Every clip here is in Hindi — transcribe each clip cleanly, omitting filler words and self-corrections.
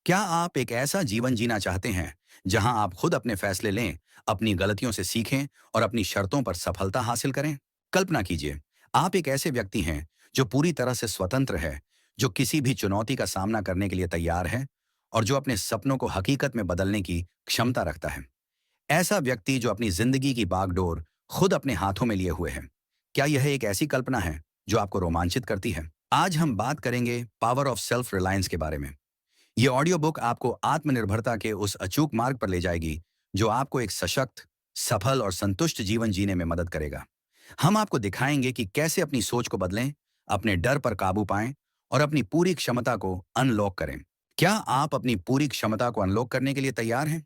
क्या आप एक ऐसा जीवन जीना चाहते हैं जहां आप खुद अपने फैसले लें, अपनी गलतियों से सीखें और अपनी शर्तों पर सफलता हासिल करें? कल्पना कीजिए, आप एक ऐसे व्यक्ति हैं जो पूरी तरह से स्वतंत्र है, जो किसी भी चुनौती का सामना करने के लिए तैयार है और जो अपने सपनों को हकीकत में बदलने की क्षमता रखता है। ऐसा व्यक्ति जो अपनी जिंदगी की बागडोर खुद अपने हाथों में लिए हुए है। क्या यह एक ऐसी कल्पना है जो आपको रोमांचित करती है? आज हम बात करेंगे पावर ऑफ सेल्फ रिलायंस के बारे में। ये ऑडियो बुक आपको आत्मनिर्भरता के उस अचूक मार्ग पर ले जाएगी जो आपको एक सशक्त, सफल और संतुष्ट जीवन जीने में मदद करेगा। हम आपको दिखाएंगे कि कैसे अपनी सोच को बदलें, अपने डर पर काबू पाएं और अपनी पूरी क्षमता को अनलॉक करें। क्या आप अपनी पूरी क्षमता को अनलॉक करने के लिए तैयार हैं?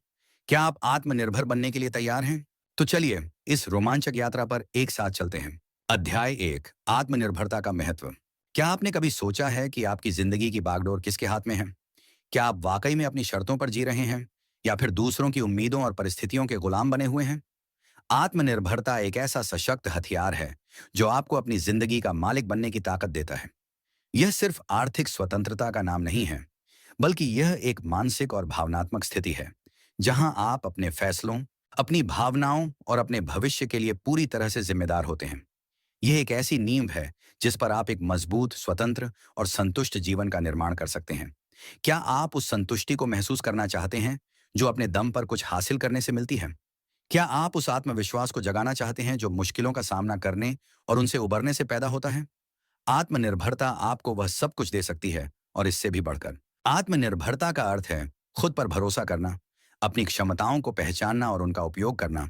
क्या आप आत्मनिर्भर बनने के लिए तैयार हैं? तो चलिए इस रोमांचक यात्रा पर एक साथ चलते हैं। अध्याय 1, आत्मनिर्भरता का महत्व। क्या आपने कभी सोचा है कि आपकी जिंदगी की बागडोर किसके हाथ में है? क्या आप वाकई में अपनी शर्तों पर जी रहे हैं या फिर दूसरों की उम्मीदों और परिस्थितियों के गुलाम बने हुए हैं? आत्मनिर्भरता एक ऐसा सशक्त हथियार है जो आपको अपनी जिंदगी का मालिक बनने की ताकत देता है। यह सिर्फ आर्थिक स्वतंत्रता का नाम नहीं है, बल्कि यह एक मानसिक और भावनात्मक स्थिति है जहां आप अपने फैसलों, अपनी भावनाओं और अपने भविष्य के लिए पूरी तरह से जिम्मेदार होते हैं। यह एक ऐसी नींव है जिस पर आप एक मजबूत, स्वतंत्र और संतुष्ट जीवन का निर्माण कर सकते हैं। क्या आप उस संतुष्टि को महसूस करना चाहते हैं जो अपने दम पर कुछ हासिल करने से मिलती है? क्या आप उस आत्मविश्वास को जगाना चाहते हैं जो मुश्किलों का सामना करने और उनसे उबरने से पैदा होता है? आत्मनिर्भरता आपको वह सब कुछ दे सकती है और इससे भी बढ़कर। आत्मनिर्भरता का अर्थ है खुद पर भरोसा करना, अपनी क्षमताओं को पहचानना और उनका उपयोग करना,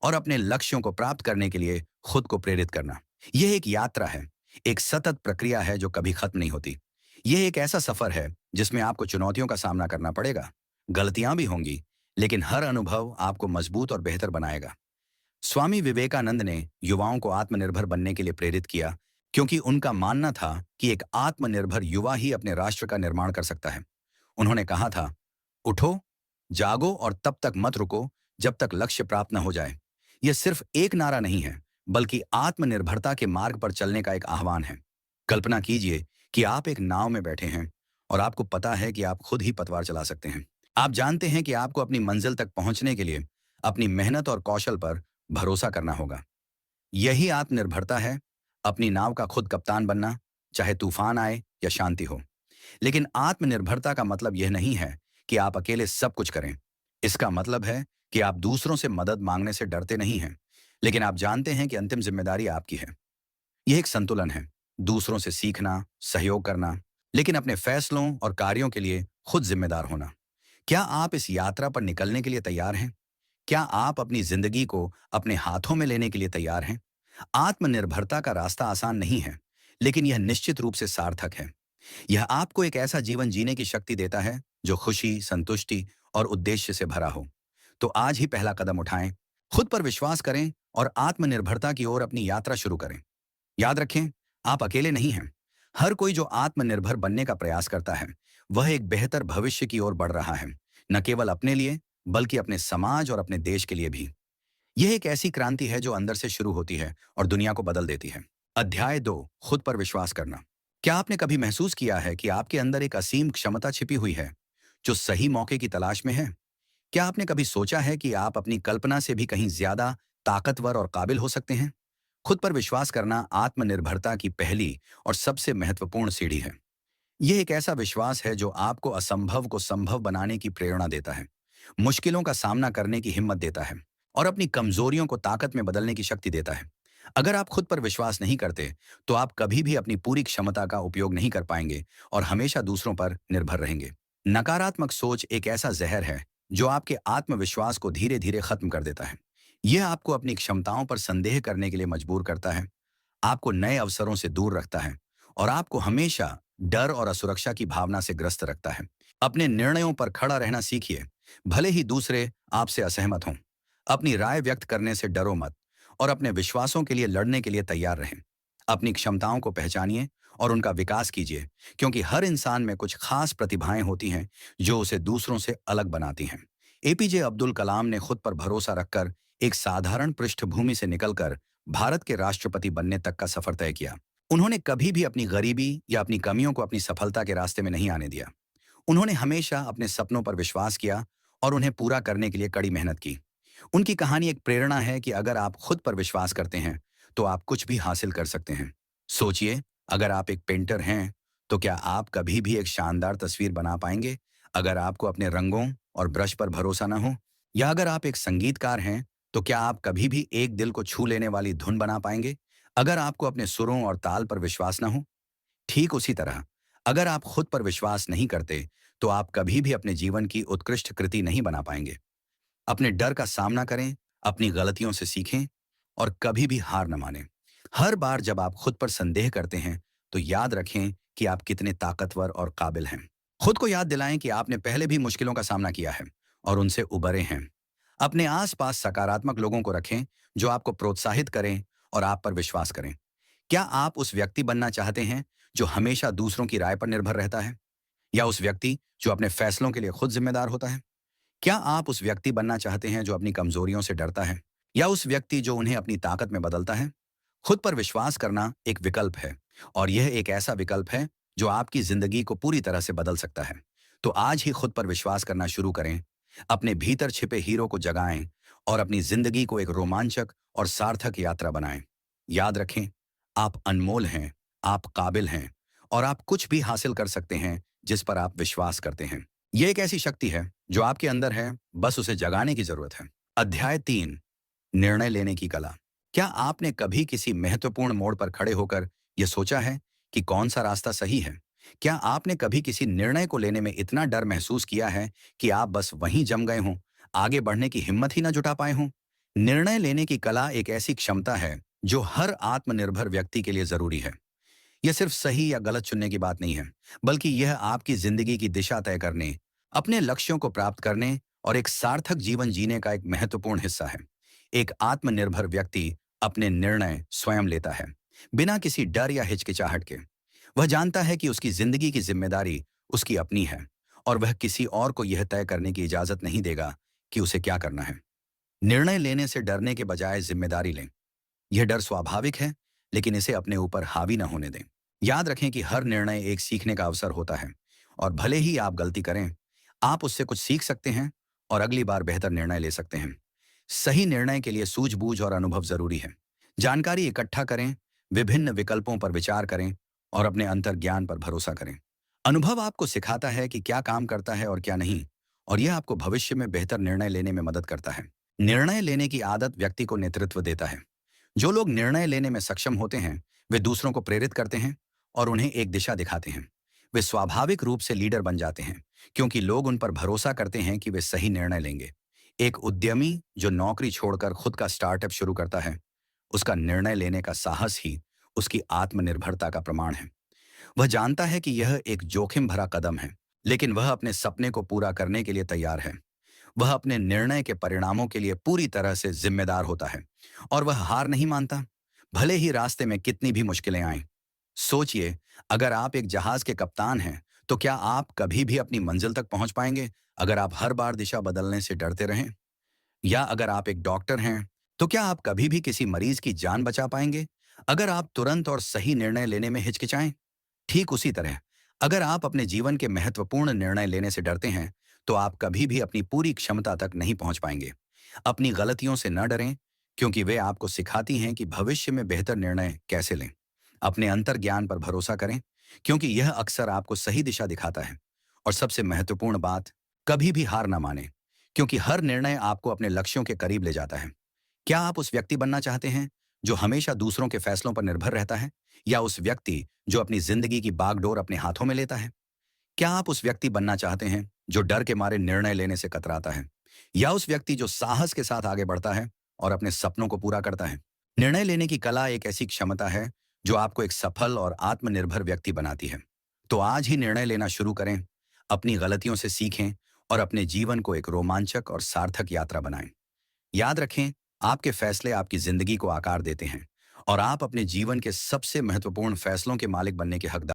और अपने लक्ष्यों को प्राप्त करने के लिए खुद को प्रेरित करना। यह एक यात्रा है, एक सतत प्रक्रिया है जो कभी खत्म नहीं होती। यह एक ऐसा सफर है जिसमें आपको चुनौतियों का सामना करना पड़ेगा, गलतियां भी होंगी, लेकिन हर अनुभव आपको मजबूत और बेहतर बनाएगा। स्वामी विवेकानंद ने युवाओं को आत्मनिर्भर बनने के लिए प्रेरित किया क्योंकि उनका मानना था कि एक आत्मनिर्भर युवा ही अपने राष्ट्र का निर्माण कर सकता है। उन्होंने कहा था, उठो, जागो और तब तक मत रुको जब तक लक्ष्य प्राप्त न हो जाए। यह सिर्फ एक नारा नहीं है, बल्कि आत्मनिर्भरता के मार्ग पर चलने का एक आह्वान है। कल्पना कीजिए कि आप एक नाव में बैठे हैं और आपको पता है कि आप खुद ही पतवार चला सकते हैं। आप जानते हैं कि आपको अपनी मंजिल तक पहुंचने के लिए अपनी मेहनत और कौशल पर भरोसा करना होगा। यही आत्मनिर्भरता है, अपनी नाव का खुद कप्तान बनना, चाहे तूफान आए या शांति हो। लेकिन आत्मनिर्भरता का मतलब यह नहीं है कि आप अकेले सब कुछ करें। इसका मतलब है कि आप दूसरों से मदद मांगने से डरते नहीं हैं, लेकिन आप जानते हैं कि अंतिम जिम्मेदारी आपकी है। यह एक संतुलन है, दूसरों से सीखना, सहयोग करना, लेकिन अपने फैसलों और कार्यों के लिए खुद जिम्मेदार होना। क्या आप इस यात्रा पर निकलने के लिए तैयार हैं? क्या आप अपनी जिंदगी को अपने हाथों में लेने के लिए तैयार हैं? आत्मनिर्भरता का रास्ता आसान नहीं है, लेकिन यह निश्चित रूप से सार्थक है। यह आपको एक ऐसा जीवन जीने की शक्ति देता है जो खुशी, संतुष्टि और उद्देश्य से भरा हो। तो आज ही पहला कदम उठाएं, खुद पर विश्वास करें और आत्मनिर्भरता की ओर अपनी यात्रा शुरू करें। याद रखें, आप अकेले नहीं हैं। हर कोई जो आत्मनिर्भर बनने का प्रयास करता है, वह एक बेहतर भविष्य की ओर बढ़ रहा है, न केवल अपने लिए, बल्कि अपने समाज और अपने देश के लिए भी। यह एक ऐसी क्रांति है जो अंदर से शुरू होती है और दुनिया को बदल देती है। अध्याय 2, खुद पर विश्वास करना। क्या आपने कभी महसूस किया है कि आपके अंदर एक असीम क्षमता छिपी हुई है जो सही मौके की तलाश में है? क्या आपने कभी सोचा है कि आप अपनी कल्पना से भी कहीं ज्यादा ताकतवर और काबिल हो सकते हैं? खुद पर विश्वास करना आत्मनिर्भरता की पहली और सबसे महत्वपूर्ण सीढ़ी है। यह एक ऐसा विश्वास है जो आपको असंभव को संभव बनाने की प्रेरणा देता है, मुश्किलों का सामना करने की हिम्मत देता है और अपनी कमजोरियों को ताकत में बदलने की शक्ति देता है। अगर आप खुद पर विश्वास नहीं करते, तो आप कभी भी अपनी पूरी क्षमता का उपयोग नहीं कर पाएंगे और हमेशा दूसरों पर निर्भर रहेंगे। नकारात्मक सोच एक ऐसा जहर है जो आपके आत्मविश्वास को धीरे धीरे खत्म कर देता है। यह आपको अपनी क्षमताओं पर संदेह करने के लिए मजबूर करता है, आपको नए अवसरों से दूर रखता है और आपको हमेशा डर और असुरक्षा की भावना से ग्रस्त रखता है। अपने निर्णयों पर खड़ा रहना सीखिए, भले ही दूसरे आपसे असहमत हों। अपनी राय व्यक्त करने से डरो मत और अपने विश्वासों के लिए लड़ने के लिए तैयार रहें। अपनी क्षमताओं को पहचानिए और उनका विकास कीजिए, क्योंकि हर इंसान में कुछ खास प्रतिभाएं होती हैं जो उसे दूसरों से अलग बनाती हैं। एपीजे अब्दुल कलाम ने खुद पर भरोसा रखकर एक साधारण पृष्ठभूमि से निकलकर भारत के राष्ट्रपति बनने तक का सफर तय किया। उन्होंने कभी भी अपनी गरीबी या अपनी कमियों को अपनी सफलता के रास्ते में नहीं आने दिया। उन्होंने हमेशा अपने सपनों पर विश्वास किया और उन्हें पूरा करने के लिए कड़ी मेहनत की। उनकी कहानी एक प्रेरणा है कि अगर आप खुद पर विश्वास करते हैं, तो आप कुछ भी हासिल कर सकते हैं। सोचिए, अगर आप एक पेंटर हैं, तो क्या आप कभी भी एक शानदार तस्वीर बना पाएंगे अगर आपको अपने रंगों और ब्रश पर भरोसा न हो? या अगर आप एक संगीतकार हैं, तो क्या आप कभी भी एक दिल को छू लेने वाली धुन बना पाएंगे अगर आपको अपने सुरों और ताल पर विश्वास न हो? ठीक उसी तरह, अगर आप खुद पर विश्वास नहीं करते, तो आप कभी भी अपने जीवन की उत्कृष्ट कृति नहीं बना पाएंगे। अपने डर का सामना करें, अपनी गलतियों से सीखें और कभी भी हार न मानें। हर बार जब आप खुद पर संदेह करते हैं, तो याद रखें कि आप कितने ताकतवर और काबिल हैं। खुद को याद दिलाएं कि आपने पहले भी मुश्किलों का सामना किया है और उनसे उबरे हैं। अपने आसपास सकारात्मक लोगों को रखें जो आपको प्रोत्साहित करें और आप पर विश्वास करें। क्या आप उस व्यक्ति बनना चाहते हैं जो हमेशा दूसरों की राय पर निर्भर रहता है, या उस व्यक्ति जो अपने फैसलों के लिए खुद जिम्मेदार होता है? क्या आप उस व्यक्ति बनना चाहते हैं जो अपनी कमजोरियों से डरता है, या उस व्यक्ति जो उन्हें अपनी ताकत में बदलता है? खुद पर विश्वास करना एक विकल्प है, और यह एक ऐसा विकल्प है जो आपकी जिंदगी को पूरी तरह से बदल सकता है। तो आज ही खुद पर विश्वास करना शुरू करें, अपने भीतर छिपे हीरो को जगाएं और अपनी जिंदगी को एक रोमांचक और सार्थक यात्रा बनाएं। याद रखें, आप अनमोल हैं, आप काबिल हैं, और आप कुछ भी हासिल कर सकते हैं जिस पर आप विश्वास करते हैं। यह एक ऐसी शक्ति है जो आपके अंदर है, बस उसे जगाने की जरूरत है। अध्याय 3, निर्णय लेने की कला। क्या आपने कभी किसी महत्वपूर्ण मोड़ पर खड़े होकर यह सोचा है कि कौन सा रास्ता सही है? क्या आपने कभी किसी निर्णय को लेने में इतना डर महसूस किया है कि आप बस वहीं जम गए हों, आगे बढ़ने की हिम्मत ही ना जुटा पाए हों? निर्णय लेने की कला एक ऐसी क्षमता है जो हर आत्मनिर्भर व्यक्ति के लिए जरूरी है। यह सिर्फ सही या गलत चुनने की बात नहीं है, बल्कि यह आपकी जिंदगी की दिशा तय करने, अपने लक्ष्यों को प्राप्त करने और एक सार्थक जीवन जीने का एक महत्वपूर्ण हिस्सा है। एक आत्मनिर्भर व्यक्ति अपने निर्णय स्वयं लेता है, बिना किसी डर या हिचकिचाहट के। वह जानता है कि उसकी जिंदगी की जिम्मेदारी उसकी अपनी है, और वह किसी और को यह तय करने की इजाजत नहीं देगा कि उसे क्या करना है। निर्णय लेने से डरने के बजाय जिम्मेदारी लें। यह डर स्वाभाविक है, लेकिन इसे अपने ऊपर हावी न होने दें। याद रखें कि हर निर्णय एक सीखने का अवसर होता है, और भले ही आप गलती करें, आप उससे कुछ सीख सकते हैं और अगली बार बेहतर निर्णय ले सकते हैं। सही निर्णय के लिए सूझबूझ और अनुभव जरूरी है। जानकारी इकट्ठा करें, विभिन्न विकल्पों पर विचार करें और अपने अंतर्ज्ञान पर भरोसा करें। अनुभव आपको सिखाता है कि क्या काम करता है और क्या नहीं, और यह आपको भविष्य में बेहतर निर्णय लेने में मदद करता है। निर्णय लेने की आदत व्यक्ति को नेतृत्व देता है। जो लोग निर्णय लेने में सक्षम होते हैं, वे दूसरों को प्रेरित करते हैं और उन्हें एक दिशा दिखाते हैं। वे स्वाभाविक रूप से लीडर बन जाते हैं, क्योंकि लोग उन पर भरोसा करते हैं कि वे सही निर्णय लेंगे। एक उद्यमी जो नौकरी छोड़कर खुद का स्टार्टअप शुरू करता है, उसका निर्णय लेने का साहस ही उसकी आत्मनिर्भरता का प्रमाण है। वह जानता है कि यह एक जोखिम भरा कदम है, लेकिन वह अपने सपने को पूरा करने के लिए तैयार है। वह अपने निर्णय के परिणामों के लिए पूरी तरह से जिम्मेदार होता है, और वह हार नहीं मानता, भले ही रास्ते में कितनी भी मुश्किलें आएं। सोचिए, अगर आप एक जहाज के कप्तान हैं, तो क्या आप कभी भी अपनी मंजिल तक पहुंच पाएंगे अगर आप हर बार दिशा बदलने से डरते रहें? या अगर आप एक डॉक्टर हैं, तो क्या आप कभी भी किसी मरीज की जान बचा पाएंगे अगर आप तुरंत और सही निर्णय लेने में हिचकिचाएं? ठीक उसी तरह, अगर आप अपने जीवन के महत्वपूर्ण निर्णय लेने से डरते हैं, तो आप कभी भी अपनी पूरी क्षमता तक नहीं पहुंच पाएंगे। अपनी गलतियों से न डरें, क्योंकि वे आपको सिखाती हैं कि भविष्य में बेहतर निर्णय कैसे लें। अपने अंतर्ज्ञान पर भरोसा करें, क्योंकि यह अक्सर आपको सही दिशा दिखाता है। और सबसे महत्वपूर्ण बात, कभी भी हार ना माने, क्योंकि हर निर्णय आपको अपने लक्ष्यों के करीब ले जाता है। क्या आप उस व्यक्ति बनना चाहते हैं जो हमेशा दूसरों के फैसलों पर निर्भर रहता है, या उस व्यक्ति जो अपनी जिंदगी की बागडोर अपने हाथों में लेता है? क्या आप उस व्यक्ति बनना चाहते हैं जो डर के मारे निर्णय लेने से कतराता है, या उस व्यक्ति जो साहस के साथ आगे बढ़ता है और अपने सपनों को पूरा करता है? निर्णय लेने की कला एक ऐसी क्षमता है जो आपको एक सफल और आत्मनिर्भर व्यक्ति बनाती है। तो आज ही निर्णय लेना शुरू करें, अपनी गलतियों से सीखें और अपने जीवन को एक रोमांचक और सार्थक यात्रा बनाएं। याद रखें, आपके फैसले आपकी जिंदगी को आकार देते हैं, और आप अपने जीवन के सबसे महत्वपूर्ण फैसलों के मालिक बनने के हकदार